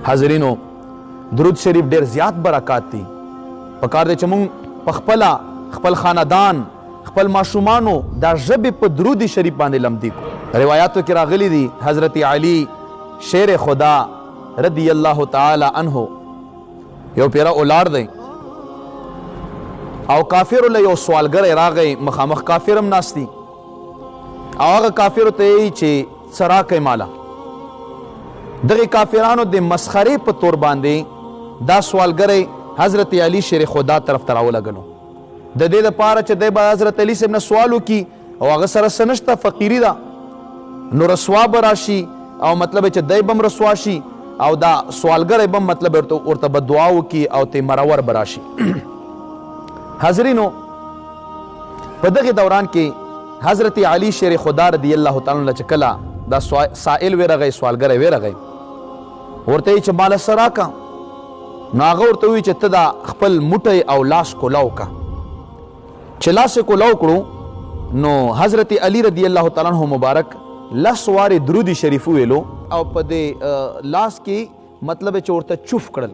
حاضرینو درود شریف ډیر زیات برکات دي. پکار دی چې مونږ په خپل خاندان خپل ماشومانو دا ژبې په درود شریف باندې لمدي کو. روایاتو کې راغلی دي حضرت علی شیر خدا رضی الله تعالی عنہ یو پیرا اولاد دی او کافر له یو سوالګر راغی، مخامخ کافرم ناستی او هغه کافر ته یې چې سرا کوي مالا. دغه کافرانو د مسخرې په تور باندې دا سوالګری حضرت علی شیر خدا طرف ته راولګلو، د دې لپاره چې دی به حضرت علی صاحب نه سوال وکړي او هغه سره څه نشته، فقیري ده، نو رسوا به راشي او مطلب چې دی به هم رسوا شي او دا سوالګری به مطلب ورته به دعا وکړي او ته مرور به راشي. حاضرینو په دغه دوران کې حضرت علی شیر خدا رضی الله تعالی عنہ چې کله دا سائل ورغی، سوالګری ورغی، ورته یې چې مال څه راکه، نو هغه ورته وایي چې ته دا خپل موټی او لاس کولاو کا. چې لاس یې کولاو کړو نو حضرت علی رضی الله تعالی عنہ مبارک لس وارې درود شریف ویلو او په دې لاس کې مطلب چې ورته چوف کړل،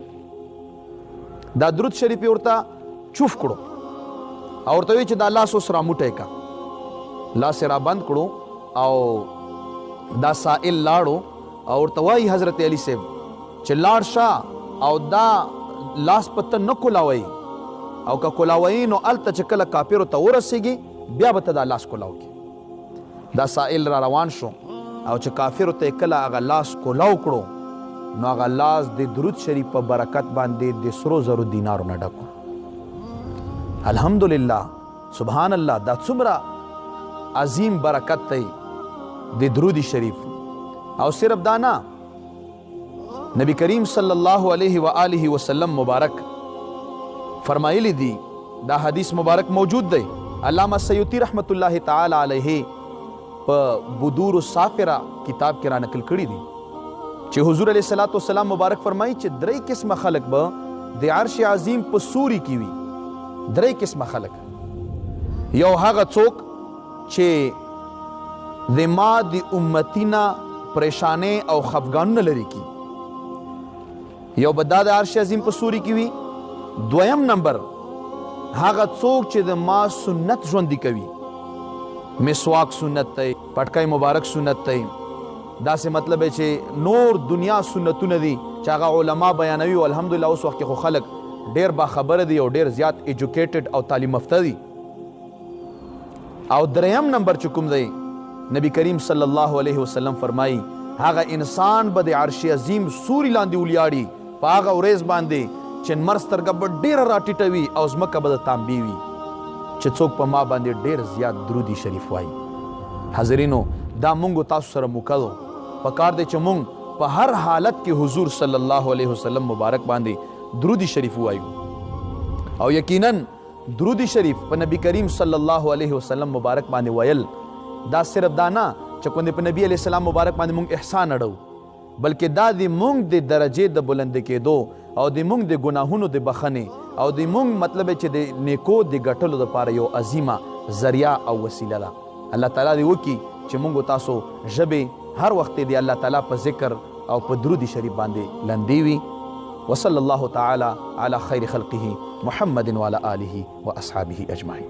دا درود شریف ورته چوف کړو او ورته وایي چې دا لاس اوس را موټی کا. لاس یې را بند کړو او دا سائل لاړو او ورته وایي حضرت علی صاحب چې لاړ شه او دا لاس پته نه کولاوئ او که کولاوئ نو هلته چې کله کافرو ته ورسېږي بیا به ته دا لاس کولاو کړي. دا سائل را روان شو او چې کافرو ته کله هغه لاس کولاو کړو نو هغه لاس د درود شریف په برکت باندې د سرو زرو دینارو نه ډکو. الحمدلله سبحان الله، دا څومره عظیم برکت دی د درود شریف. او صرف دا نه، نبی کریم صلی الله علیه و آله وسلم مبارک فرمایلی دی، دا حدیث مبارک موجود دی، علامہ سیوطی رحمت الله تعالی علیه په بدور السافرہ کتاب کې را نقل کړی دی چې حضور علیه الصلاۃ والسلام مبارک فرمایي چې درې قسمه خلق به د عرش عظیم په سوري کې وي. درې قسمه خلق، یو هغه څوک چې د ما د امتینا پریشانې او خفګانونه لري کی، یو به دا د عرش عظیم په سوري کې وي. دویم نمبر هغه څوک چې د ما سنت ژوندي کوي، مسواک سنت دی، پټکی مبارک سنت دی، داسې مطلب ہے چې نور دنیا سنتونه دي چې هغه علما بیانوي او الحمدلله اوس وخت کې خو خلک ډیر باخبره دي او ډیر زیات ایجوکیټډ او تعلیم یافته دي. او دریم نمبر چې کوم دی، نبی کریم صلی الله علیه وسلم فرمایي هغه انسان به د عرش عظیم سوري لاندې ولیاړي په هغه ورځ باندې چې نمر سترګه به ډیره راټیټه وي او ځمکه به د تانبې وي، چې څوک په ما باندې ډیر زیات درودي شریف وایي. حاضرینو دا مونږ تاسو سره موکدو پکار دی چې مونږ په هر حالت کې حضور صلی الله علیه وسلم مبارک باندې درودي شریف وایو. او یقینا درودي شریف په نبی کریم صلی الله علیه وسلم مبارک باندې ویل دا صرف دا نه چې کوم په نبی علیه السلام مبارک باندې مونږ احسان اړو، بلکې دا د مونږ د درجې د بلند کېدو او د مونږ د ګناهونو د بخښنې او د مونږ مطلب چې د نیکو د ګټلو دپاره یو عظیمه ذریعه او وسیله ده. الله تعالی دې وکړي چې مونږ تاسو ژبې هر وخت د الله تعالی په ذکر او په درود شریف باندې لندې وي. وصلی الله تعالی علی خیر خلقه محمد وعلى آله واصحابه اجمعین.